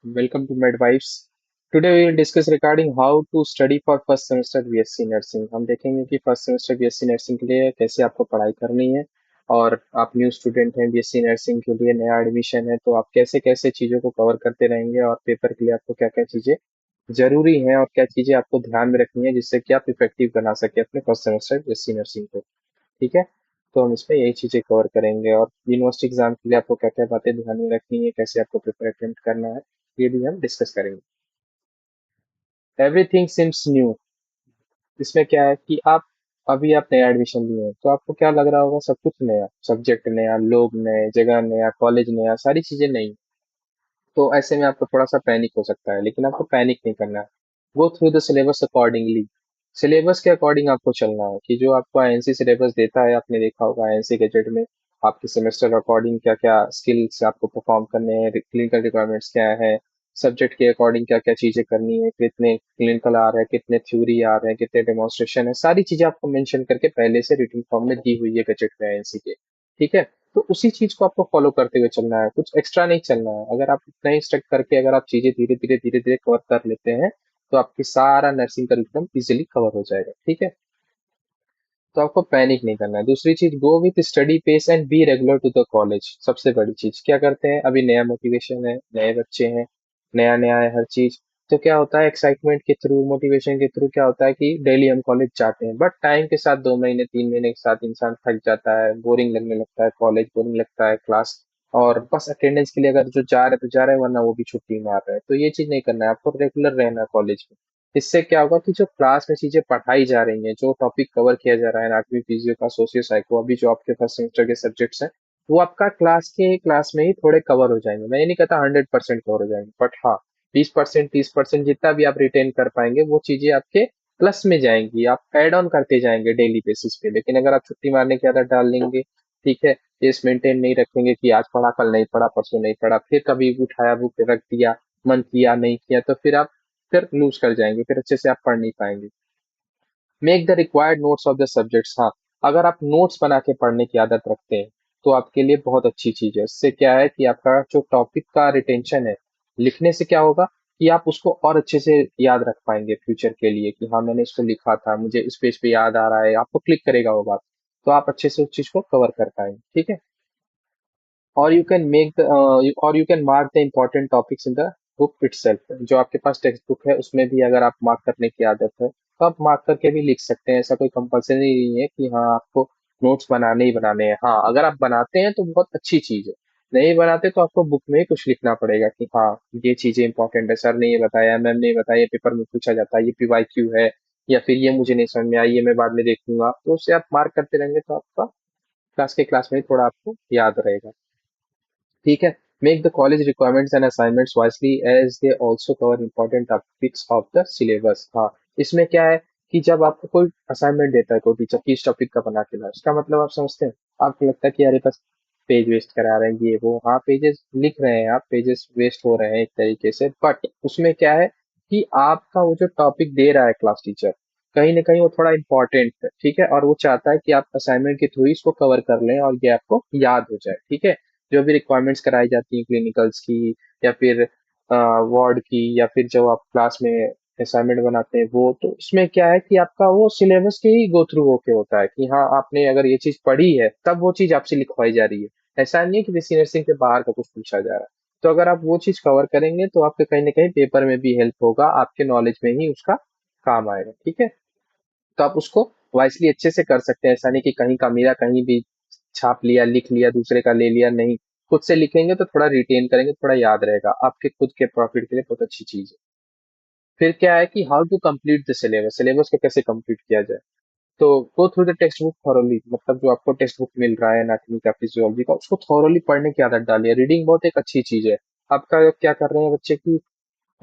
Welcome to Medvibes. Today we will discuss regarding how to study for first semester BSc nursing. हम देखेंगे कि first semester BSc nursing के लिए कैसे आपको पढ़ाई करनी है, और आप न्यू स्टूडेंट हैं बीएससी नर्सिंग के लिए, नया एडमिशन है, तो आप कैसे कैसे चीज़ों को कवर करते रहेंगे और पेपर के लिए आपको क्या क्या चीज़ें जरूरी हैं और क्या चीज़ें आपको ध्यान में रखनी है जिससे कि आप इफेक्टिव बना सके अपने फर्स्ट सेमेस्टर बीएससी नर्सिंग को। ठीक है, तो हम इसमें यही चीजें कवर करेंगे, और यूनिवर्सिटी एग्जाम के लिए आपको क्या क्या बातें ध्यान में रखनी है, कैसे आपको पेपर अटेम्प्ट करना है, ये भी हम डिस्कस करेंगे। Everything seems new. इसमें क्या है कि आप नया एडमिशन लिए हैं तो आपको क्या लग रहा होगा, सब कुछ नया, सब्जेक्ट नया, लोग नए, जगह नया, कॉलेज नया, सारी चीजें नई। तो ऐसे में आपको थोड़ा सा पैनिक हो सकता है, लेकिन आपको पैनिक नहीं करना है। गो through the syllabus accordingly. Syllabus के अकॉर्डिंग आपको चलना है कि जो आपको आईएनसी सिलेबस देता है, आपने देखा होगा आईएनसी गजेट में आपके सेमेस्टर अकॉर्डिंग क्या क्या स्किल्स आपको परफॉर्म करने हैं, क्लिनिकल रिक्वायरमेंट्स क्या है, सब्जेक्ट के अकॉर्डिंग क्या क्या चीजें करनी है, कितने क्लिनिकल आ रहे हैं, कितने थ्योरी आ रहे हैं, कितने डेमोन्स्ट्रेशन है, सारी चीजें आपको मेंशन करके पहले से रिटन फॉर्म में दी हुई है गजेट में आईएनसी के। ठीक है, तो उसी चीज को आपको फॉलो करते हुए चलना है, कुछ एक्स्ट्रा नहीं चलना है। अगर आप इतना ही स्टक करके अगर आप चीजें धीरे धीरे कवर कर लेते हैं तो आपकी सारा नर्सिंग करिकुलम इजीली कवर हो जाएगा। ठीक है, तो आपको पैनिक नहीं करना है। दूसरी चीज, go with study pace and be regular to the college. सबसे बड़ी चीज क्या करते हैं, अभी नया मोटिवेशन है, नए बच्चे हैं, नया नया है हर चीज। तो क्या होता है, एक्साइटमेंट के थ्रू, मोटिवेशन के थ्रू क्या होता है कि डेली हम कॉलेज जाते हैं, बट टाइम के साथ 2 महीने 3 महीने के साथ इंसान थक जाता है, बोरिंग लगने लगता है, कॉलेज बोरिंग लगता है, क्लास, और बस अटेंडेंस के लिए अगर जो जा रहे तो जा रहे हैं, वरना वो भी छुट्टी मार रहे हैं। तो ये चीज नहीं करना है, आपको रेगुलर रहना है कॉलेज में। इससे क्या होगा कि जो क्लास में चीजें पढ़ाई जा रही हैं, जो टॉपिक कवर किया जा रहा है, एनाटॉमी फिजियो का, सोशियो साइको, अभी जो आपके फर्स्ट सेमेस्टर के सब्जेक्ट्स हैं, वो आपका क्लास में ही थोड़े कवर हो जाएंगे। मैं ये नहीं कहता 100% कवर हो जाएंगे, बट हाँ, 20% 30% जितना भी आप रिटेन कर पाएंगे वो चीजें आपके प्लस में जाएंगी, आप एड ऑन करते जाएंगे डेली बेसिस पे। लेकिन अगर आप छुट्टी मारने की आदत डाल लेंगे, ठीक है, इस मेंटेन नहीं रखेंगे कि आज पढ़ा, कल नहीं पढ़ा, परसों नहीं पढ़ा, फिर कभी उठाया बुक रख दिया, मन किया नहीं किया, तो फिर लूज कर जाएंगे, फिर अच्छे से आप पढ़ नहीं पाएंगे। Make the required notes of the subjects. हाँ, अगर आप नोट्स बना के पढ़ने की आदत रखते हैं तो आपके लिए बहुत अच्छी चीज है। इससे क्या है कि आपका जो टॉपिक का रिटेंशन है, लिखने से क्या होगा कि आप उसको और अच्छे से याद रख पाएंगे फ्यूचर के लिए, कि हाँ मैंने इसको लिखा था, मुझे इस पेज पे याद आ रहा है, आपको क्लिक करेगा वो बात, तो आप अच्छे से उस चीज को कवर कर पाएंगे। ठीक है, और यू कैन मेक द और you can mark the important topics in the book itself. जो आपके पास टेक्स्ट बुक है उसमें भी अगर आप मार्क करने की आदत है तो आप मार्क करके भी लिख सकते हैं। ऐसा कोई कंपल्सरी नहीं है कि हाँ आपको नोट्स बनाने ही बनाने हैं। हाँ, अगर आप बनाते हैं तो बहुत अच्छी चीज है, नहीं बनाते तो आपको बुक में ही कुछ लिखना पड़ेगा कि हाँ ये चीजें इंपॉर्टेंट है, सर ने ये बताया, मैम ने ये बताया, ये पेपर में पूछा जाता है, ये पीवाईक्यू है, या फिर ये मुझे नहीं समझ में आई, ये मैं बाद में देखूंगा। तो उससे आप मार्क करते रहेंगे तो आपका क्लास में ही थोड़ा आपको याद रहेगा। ठीक है, make the college requirements and assignments wisely as they also cover important topics of the syllabus. हाँ, इसमें क्या है कि जब आपको कोई असाइनमेंट देता है कोई टीचर कि इस टॉपिक का बना के लाओ, इसका मतलब आप समझते हैं, आपको लगता है कि अरे बस पेज वेस्ट करा रहे हैं ये वो। हाँ, पेजेस लिख रहे हैं आप, पेजेस वेस्ट हो रहे हैं एक तरीके से, बट उसमें क्या है कि आपका वो जो टॉपिक दे रहा है क्लास टीचर, कहीं ना कहीं वो थोड़ा इंपॉर्टेंट है। ठीक है, और वो चाहता है कि आप असाइनमेंट के थ्रू इसको कवर कर लें और ये आपको याद हो जाए। ठीक है, जो भी रिक्वायरमेंट्स कराई जाती हैं क्लिनिकल्स की, या फिर वार्ड की, या फिर जो आप क्लास में असाइनमेंट बनाते हैं वो, तो उसमें क्या है कि आपका वो सिलेबस के ही गो थ्रू होके होता है कि हाँ आपने अगर ये चीज पढ़ी है तब वो चीज आपसे लिखवाई जा रही है। ऐसा नहीं है कि बीसी नर्सिंग के बाहर का कुछ पूछा जा रहा है। तो अगर आप वो चीज कवर करेंगे तो आपके कहीं ना कहीं पेपर में भी हेल्प होगा, आपके नॉलेज में ही उसका काम आएगा। ठीक है, तो आप उसको वाइसली अच्छे से कर सकते हैं। ऐसा नहीं कि कहीं का मेरा कहीं भी छाप लिया, लिख लिया, दूसरे का ले लिया, नहीं। खुद से लिखेंगे तो थोड़ा रिटेन करेंगे, थोड़ा याद रहेगा, आपके खुद के प्रॉफिट के लिए बहुत अच्छी चीज है। फिर क्या है कि how to complete the syllabus, syllabus को कैसे कंप्लीट किया जाए। तो go through the text book thoroughly, मतलब जो आपको टेक्स्ट बुक मिल रहा है एनाटॉमी का, फिजियोलॉजी का, उसको थॉरोली पढ़ने की आदत डालिए। रीडिंग बहुत एक अच्छी चीज है। आपका क्या कर रहे हैं बच्चे की,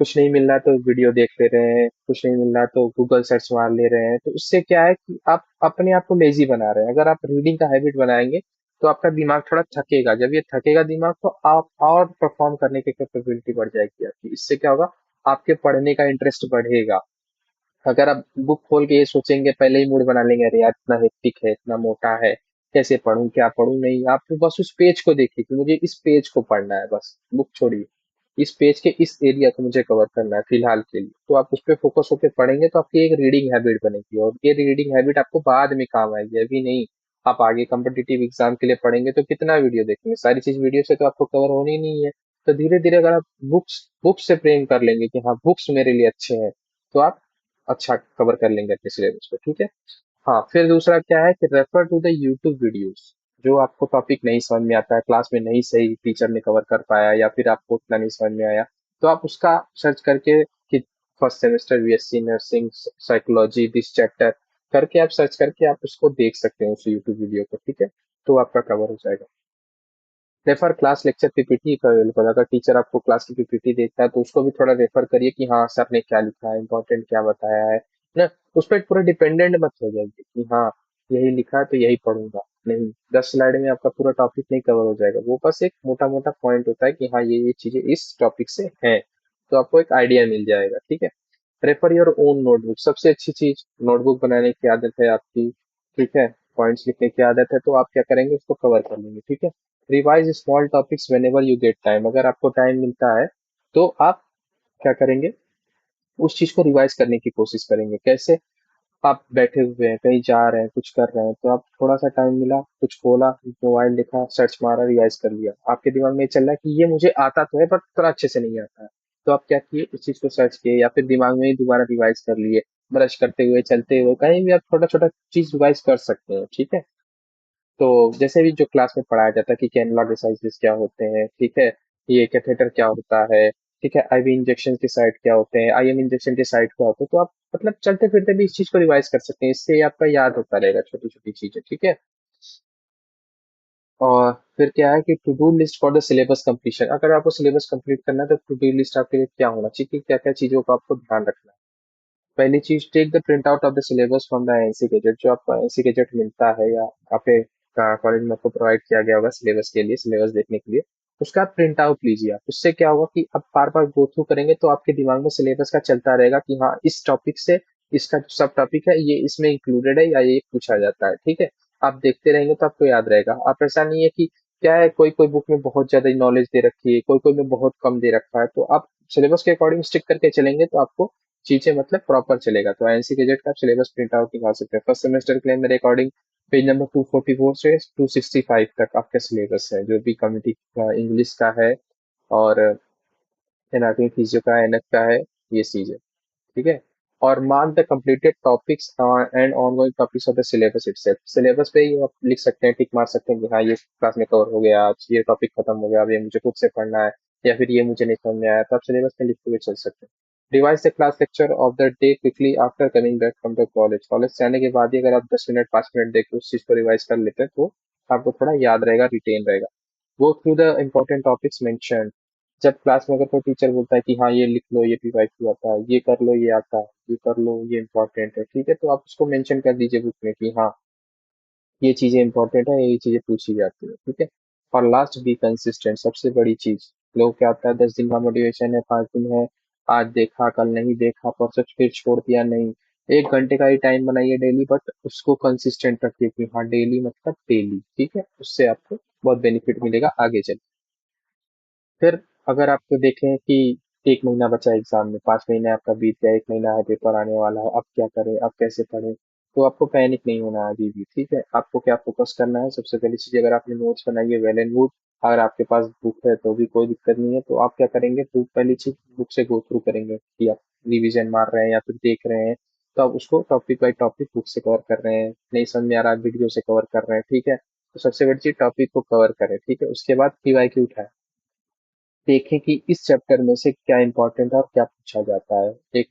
कुछ नहीं मिल रहा है तो वीडियो देख ले रहे हैं, कुछ नहीं मिल रहा है तो गूगल सर्च मार ले रहे हैं, तो उससे क्या है कि आप अपने आप को लेजी बना रहे हैं। अगर आप रीडिंग का हैबिट बनाएंगे तो आपका दिमाग थोड़ा थकेगा, जब ये थकेगा दिमाग तो आप और परफॉर्म करने की कैपेबिलिटी बढ़ जाएगी आपकी। इससे क्या होगा, आपके पढ़ने का इंटरेस्ट बढ़ेगा। अगर आप बुक खोल के ये सोचेंगे, पहले ही मूड बना लेंगे, अरे यार इतना हेक्टिक है, इतना मोटा है, कैसे पढूं क्या पढूं, नहीं, आप तो बस उस पेज को देखिए कि मुझे इस पेज को पढ़ना है, बस बुक छोड़िए। इस पेज के इस एरिया को मुझे कवर करना है फिलहाल के लिए, तो आप उस पर फोकस होकर पढ़ेंगे तो आपकी एक रीडिंग हैबिट बनेगी, और ये रीडिंग हैबिट आपको बाद में काम आएगी, अभी नहीं। आप आगे कम्पिटिटिव एग्जाम के लिए पढ़ेंगे तो कितना वीडियो देखेंगे, सारी चीज वीडियो से तो आपको कवर होनी नहीं है। तो धीरे धीरे अगर आप बुक्स बुक्स से प्रेम कर लेंगे कि हाँ बुक्स मेरे लिए अच्छे हैं, तो आप अच्छा कवर कर लेंगे अपने सिलेबस को, ठीक है। हाँ, फिर दूसरा क्या है कि refer to the YouTube videos. जो आपको टॉपिक नहीं समझ में आता है, क्लास में नहीं सही टीचर ने कवर कर पाया, या फिर आपको उतना नहीं समझ में आया, तो आप उसका सर्च करके कि first semester BSc nursing psychology this chapter करके आप सर्च करके आप उसको देख सकते हैं उस यूट्यूब वीडियो को, ठीक है। तो आपका कवर हो जाएगा। रेफर क्लास लेक्चर पीपीटी का अवेलेबल, अगर टीचर आपको क्लास की पीपीटी देता है तो उसको भी थोड़ा रेफर करिए कि हाँ सर ने क्या लिखा है, इंपॉर्टेंट क्या बताया है ना। उस पर पूरा डिपेंडेंट मत हो जाइए कि हाँ यही लिखा है तो यही पढ़ूंगा, नहीं। 10 स्लाइड में आपका पूरा टॉपिक नहीं कवर हो जाएगा, वो बस एक मोटा मोटा पॉइंट होता है कि हाँ ये चीजें इस टॉपिक से हैं, तो आपको एक आइडिया मिल जाएगा, ठीक है। प्रेफर योर ओन नोटबुक, सबसे अच्छी चीज नोटबुक बनाने की आदत है आपकी, ठीक है। पॉइंट्स लिखने की आदत है तो आप क्या करेंगे, उसको कवर कर लेंगे, ठीक है। Revise small topics when ever you get time, अगर आपको टाइम मिलता है तो आप क्या करेंगे, उस चीज को रिवाइज करने की कोशिश करेंगे। कैसे, आप बैठे हुए हैं कहीं जा रहे हैं कुछ कर रहे हैं, तो आप थोड़ा सा टाइम मिला, कुछ खोला मोबाइल, देखा, सर्च मारा, रिवाइज कर लिया, आपके दिमाग में ये चल रहा है कि ये मुझे आता तो है पर थोड़ा अच्छे से नहीं आता है, तो आप क्या किए, उस चीज को सर्च किए या फिर दिमाग में ही दोबारा रिवाइज कर लिए। ब्रश करते हुए, चलते हुए, कहीं भी आप छोटा छोटा चीज रिवाइज कर सकते हैं, ठीक है। तो जैसे भी जो क्लास में पढ़ाया जाता है कि कैनुलर एक्सरसाइजेस क्या होते हैं, ठीक है, ये कैथेटर क्या होता है, ठीक है, आईवी इंजेक्शन के साइड क्या होते हैं, आईएम इंजेक्शन के साइड क्या होते हैं, तो आप मतलब चलते फिरते भी इस चीज को रिवाइज कर सकते हैं, इससे आपका याद होता रहेगा छोटी छोटी चीजें, ठीक है। और फिर क्या है कि to do list for the syllabus completion, अगर आपको सिलेबस कंप्लीट करना है तो टू डू लिस्ट आपके लिए क्या होना चाहिए कि क्या क्या चीजों का आपको ध्यान रखना है। पहली चीज, take the print out of the syllabus from the NC gazette, जो आपको एनसी गजेट मिलता है या आपके कॉलेज में आपको प्रोवाइड किया गया होगा सिलेबस के लिए, सिलेबस देखने के लिए, उसका प्रिंट आउट लीजिए आप। उससे क्या होगा कि आप बार बार गो थ्रू करेंगे तो आपके दिमाग में सिलेबस का चलता रहेगा कि हाँ इस टॉपिक से इसका जो सब टॉपिक है ये इसमें इंक्लूडेड है या ये पूछा जाता है, ठीक है। आप देखते रहेंगे तो आपको याद रहेगा। आप ऐसा नहीं है कि क्या है, कोई कोई बुक में बहुत ज्यादा नॉलेज दे रखी है, कोई कोई में बहुत कम दे रखा है, तो आप सिलेबस के अकॉर्डिंग स्टिक करके चलेंगे तो आपको चीजें मतलब प्रॉपर चलेगा। तो एनसी गजेट का सिलेबस प्रिंट आउट निकाल सकते हैं। फर्स्ट सेमेस्टर के लिए मेरे अकॉर्डिंग पेज नंबर 244 से 265 तक आपका सिलेबस है, जो भी कम्युनिटी का इंग्लिश का है और एनाटॉमी फिजियो का एनएफ का है, ये चीज है, ठीक है। और mark the completed topics and ongoing topics of the syllabus itself, syllabus पे ही आप लिख सकते हैं, टिक मार सकते हैं कि हाँ ये क्लास में कवर हो गया, आज ये टॉपिक खत्म हो गया, अब ये मुझे खुद से पढ़ना है, या फिर ये मुझे नहीं समझ में आया, तो आप सिलेबस में लिखते हुए चल सकते हैं। Revise the class lecture of the day quickly after coming back from the college, college से आने के बाद ही अगर आप 10 मिनट 5 मिनट देख के उस चीज को रिवाइज कर लेते हैं तो आपको थोड़ा याद रहेगा, रिटेन रहेगा। गो through the important topics mention, जब क्लास में अगर कोई टीचर बोलता है कि हाँ ये लिख लो, ये पीवाईक्यू आता है, ये कर लो, ये आता है, ये कर लो, ये इंपॉर्टेंट है, ठीक है, तो आप उसको मेंशन कर दीजिए बुक में कि हाँ ये चीजें इंपॉर्टेंट है, ये चीजें पूछी जाती है, ठीक है। और लास्ट, बी कंसिस्टेंट, सबसे बड़ी चीज। लोग क्या होता है, 10 दिन का मोटिवेशन है, 5 दिन है, आज देखा कल नहीं देखा, परसों फिर छोड़ दिया, नहीं। 1 घंटे का ही टाइम बनाइए डेली, बट उसको कंसिस्टेंट रखिए कि हाँ डेली मतलब डेली, ठीक है, उससे आपको बहुत बेनिफिट मिलेगा आगे चल। फिर अगर आपको देखें कि 1 महीना बचा है एग्जाम में, 5 महीने आपका बीत गया, 1 महीना है पेपर आने वाला है, अब क्या करें, अब कैसे पढ़ें, तो आपको पैनिक नहीं होना है अभी भी, ठीक है। आपको क्या फोकस करना है, सबसे पहली चीज, अगर आपने नोट्स बनाई है वेल एंड गुड, अगर आपके पास बुक है तो भी कोई दिक्कत नहीं है, तो आप क्या करेंगे, बुक पहली चीज बुक से गो थ्रू करेंगे कि आप रिविजन मार रहे हैं या फिर देख रहे हैं, तो आप उसको टॉपिक बाई टॉपिक बुक से कवर कर रहे हैं, नहीं समझ में आ रहा वीडियो से कवर कर रहे हैं, ठीक है। तो सबसे बड़ी चीज टॉपिक को कवर करें, ठीक है। उसके बाद पीवाईक्यू उठाएं, देखें कि इस चैप्टर में से क्या इंपॉर्टेंट है और क्या पूछा जाता है, एक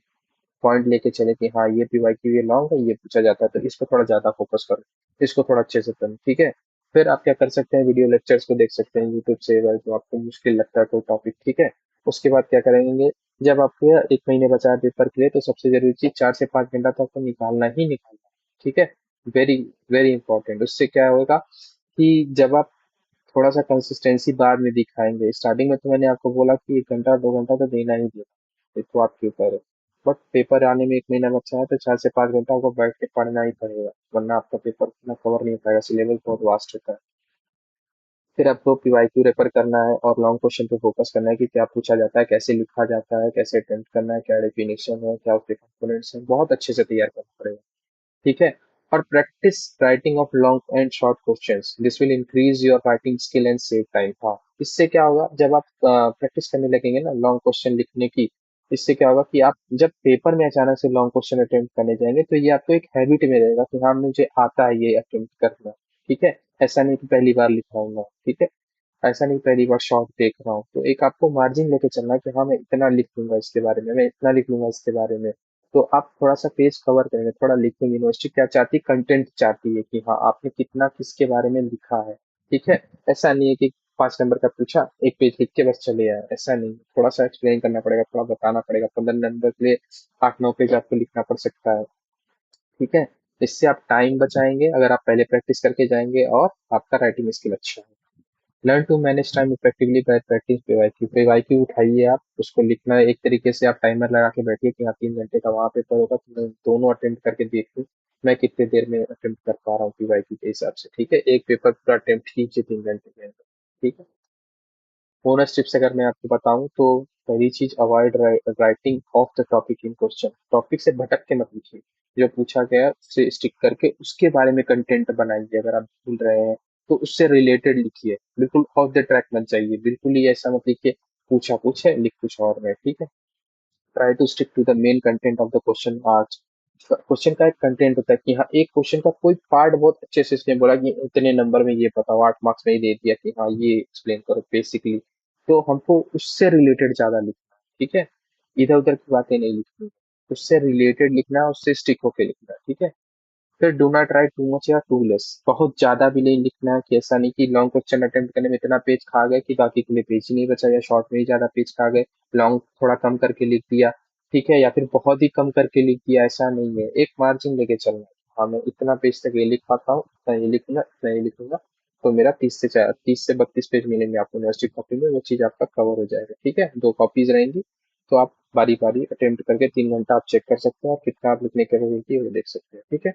पॉइंट लेके चले कि हाँ ये पीवाईक्यू ये लॉन्ग है, ये पूछा जाता है, तो इस पर थोड़ा ज्यादा फोकस करो, इसको थोड़ा अच्छे से करो, ठीक है। फिर आप क्या कर सकते हैं, वीडियो लेक्चर्स को देख सकते हैं यूट्यूब से, अगर जो आपको मुश्किल लगता है कोई टॉपिक, ठीक है। उसके बाद क्या करेंगे, जब आपको 1 महीने बचा है पेपर के लिए, तो सबसे जरूरी चीज 4 से 5 घंटा तो आपको निकालना ही निकालना है, ठीक है। Very very important. उससे क्या होगा कि जब आप थोड़ा सा कंसिस्टेंसी बाद में दिखाएंगे, स्टार्टिंग में तो मैंने आपको बोला कि 1 घंटा 2 घंटा तो देना ही देना, ये तो आपके ऊपर है। बट पेपर आने में 1 महीना बचा है तो 4 से 5 घंटा आपको बैठ के पढ़ना ही पड़ेगा, वरना आपका पेपर इतना कवर नहीं हो पाएगा, सिलेबस बहुत वास्ट होता है। फिर आपको पीवाईक्यू रेफर करना है और लॉन्ग क्वेश्चन पे फोकस करना है कि क्या पूछा जाता है, कैसे लिखा जाता है, कैसे अटेम्प्ट करना है, क्या डेफिनेशन है, क्या उसके कंपोनेंट्स हैं, बहुत अच्छे से तैयार करना पड़ेगा। ठीक है। और practice writing of long and short questions, this will increase your writing skill and save time. हाँ, इससे क्या होगा, जब आप प्रैक्टिस करने लगेंगे ना लॉन्ग क्वेश्चन लिखने की, इससे क्या होगा कि आप जब पेपर में अचानक से लॉन्ग क्वेश्चन अटेम्प्ट करने जाएंगे तो ये आपको एक हैबिट में रहेगा कि हाँ मुझे आता है ये अटेम्प्ट करना। ठीक है। ऐसा नहीं कि पहली बार लिख रहा हूँ मैं। ठीक है। ऐसा नहीं पहली बार शॉर्ट देख रहा हूँ, तो एक आपको मार्जिन लेके चलना है कि हाँ मैं इतना लिख लूंगा इसके बारे में, मैं इतना लिख लूंगा इसके बारे में। तो आप थोड़ा सा पेज कवर करेंगे, थोड़ा लिखेंगे। यूनिवर्सिटी क्या चाहती है, कंटेंट चाहती है कि हाँ आपने कितना किसके बारे में लिखा है। ठीक है। ऐसा नहीं है कि 5 नंबर का पूछा, एक पेज लिख के बस चले आए, ऐसा नहीं। थोड़ा सा एक्सप्लेन करना पड़ेगा, थोड़ा बताना पड़ेगा। 15 नंबर के लिए 8-9 पेज आपको लिखना पड़ सकता है। ठीक है। इससे आप टाइम बचाएंगे अगर आप पहले प्रैक्टिस करके जाएंगे, और आपका राइटिंग स्किल अच्छा है। Learn to manage time effectively by practice PYQ. PYQ उठाइए आप, उसको लिखना है एक तरीके से। आप टाइमर लगा के बैठिए कि हाँ 3 घंटे का वहाँ पेपर होगा, तो मैं दोनों अटेम्प्ट करके देखूँ मैं कितने देर में अटेम्प्ट कर पा रहा हूँ पीवाईक्यू के हिसाब से। ठीक है। एक पेपर पूरा अटेम्प्ट कीजिए 3 घंटे के अंदर। ठीक है। बोनस टिप्स अगर मैं आपको बताऊं तो पहली चीज, avoid writing of the topic in question. Topic से भटक के मत लिखिए, जो पूछा गया है उससे स्टिक करके उसके बारे में कंटेंट बनाइए। अगर आप भूल रहे हैं तो उससे रिलेटेड लिखिए, बिल्कुल ऑफ द ट्रैक मत जाइए। बिल्कुल ही ऐसा मत लिखिए पूछा पूछे लिख कुछ और है। ठीक है। Try to stick to the main content of the question art. Question का एक कंटेंट होता है कि हाँ एक क्वेश्चन का कोई पार्ट बहुत अच्छे से इसने बोला कि इतने नंबर में ये बताओ, 8 मार्क्स में ही दे दिया कि हाँ ये एक्सप्लेन करो बेसिकली। तो हमको उससे रिलेटेड ज्यादा लिखना है। ठीक है। इधर उधर की बातें नहीं लिखनी, उससे रिलेटेड लिखना है, उससे स्टिक होके लिखना है। ठीक है। फिर do not right too much या टू लेस। बहुत ज्यादा भी नहीं लिखना है, कि ऐसा नहीं कि लॉन्ग क्वेश्चन अटेम्प्ट करने में इतना पेज खा गए कि बाकी के लिए पेज ही नहीं बचा, या शॉर्ट में ही ज्यादा पेज खा गए, लॉन्ग थोड़ा कम करके लिख दिया। ठीक है। या फिर बहुत ही कम करके लिख दिया, ऐसा नहीं है। एक मार्जिन लेके चलना है। हाँ मैं इतना पेज तक ये लिख पाता हूँ, इतना ये लिखूंगा, इतना ये लिखूंगा, तो मेरा 30 से 32 पेज मिलेंगे आपको यूनिवर्सिटी कॉपी में, वो चीज आपका कवर हो जाएगा। ठीक है। 2 कॉपीज रहेंगी, तो आप बारी बारी अटेम्प्ट करके 3 घंटा आप चेक कर सकते हैं और कितना आप लिखने की कैपेबिलिटी है वो देख सकते हैं। ठीक है।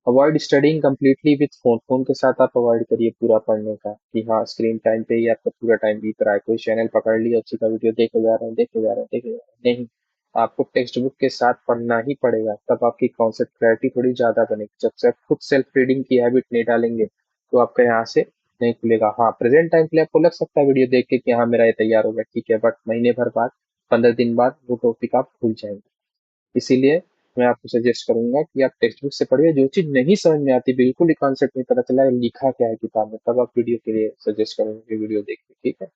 Avoid studying completely with phone. Phone के साथ आप अवॉइड करिए पूरा पढ़ने का, कि हाँ स्क्रीन टाइम पे ही आपका पूरा टाइम बीत रहा है। कोई चैनल पकड़ लिया, उसी का वीडियो देखे जा रहे हैं, देखे जा रहे हैं, देखे जा रहे हैं, नहीं। आपको टेक्स्ट बुक के साथ पढ़ना ही पड़ेगा, तब आपकी कॉन्सेप्ट क्लैरिटी थोड़ी ज्यादा बनेगी। जब से आप खुद सेल्फ रीडिंग की हैबिट नहीं डालेंगे तो आपका यहाँ से नहीं खुलेगा। हाँ प्रेजेंट टाइम के लिए आपको लग सकता है वीडियो देख के कि हाँ मेरा ये तैयार हो गया, ठीक है, बट महीने भर बाद, 15 दिन बाद वो टॉपिक आप भूल जाएंगे। इसीलिए मैं आपको सजेस्ट करूंगा कि आप टेक्स्ट बुक से पढ़िए। जो चीज नहीं समझ में आती, बिल्कुल ही कॉन्सेप्ट नहीं पता चला है, लिखा क्या है किताब में, तब आप वीडियो के लिए सजेस्ट करूंगा कि वीडियो देखिए। ठीक है।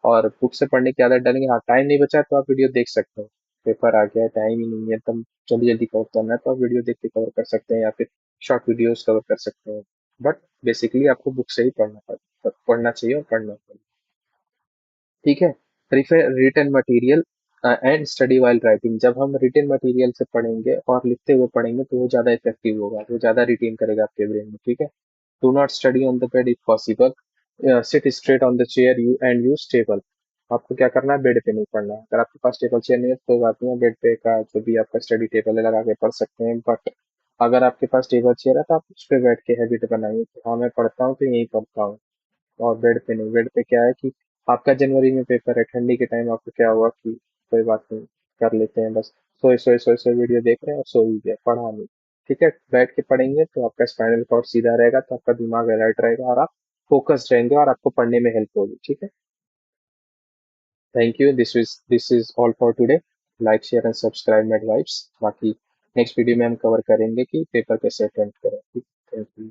और बुक से पढ़ने की आदत डालेंगे, हाँ टाइम नहीं बचा तो आप वीडियो देख सकते हो। पेपर आ गया है, टाइम ही नहीं है, तब जल्दी जल्दी कवर करना है, तो आप वीडियो देख के कवर कर सकते हैं, या फिर शॉर्ट वीडियोस कवर कर सकते हैं। बट बेसिकली आपको बुक से ही पढ़ना चाहिए और पढ़ना चाहिए। ठीक है। Prefer written material and study while writing. जब हम रिटन मटेरियल से पढ़ेंगे और लिखते हुए पढ़ेंगे तो वो ज्यादा इफेक्टिव होगा, वो ज्यादा रिटेन करेगा आपके ब्रेन में। ठीक है। Do not study on the bed if possible. Seat straight on the chair you and use table. आपको क्या करना है, बेड पे नहीं पढ़ना है। अगर आपके पास टेबल चेयर नहीं है तो बात नहीं है, बेड पे का जो भी आपका स्टडी टेबल है लगा के पढ़ सकते हैं। बट अगर आपके पास टेबल चेयर है तो आप उस पर बैठ के हैबिट बनाइए कि हाँ मैं पढ़ता हूँ तो यहीं पढ़ता हूँ, और बेड पे नहीं। बेड पे क्या है कि आपका जनवरी में पेपर है, ठंडी के टाइम आपको क्या हुआ कि कोई बात नहीं, कर लेते हैं बस, सोए सोए सोए सोए वीडियो देख रहे हैं और सो ही गए, पढ़ा नहीं। ठीक है। बैठ के पढ़ेंगे तो आपका स्पाइनल कॉर्ड सीधा रहेगा, तो आपका दिमाग अलर्ट रहेगा और आप फोकस्ड रहेंगे और आपको पढ़ने में हेल्प होगी। ठीक है। Thank you. This is all for today. Like share and subscribe my vibes. बाकी नेक्स्ट वीडियो में हम कवर करेंगे कि पेपर कैसे अटेम्प्ट करें। ठीक। Thank you.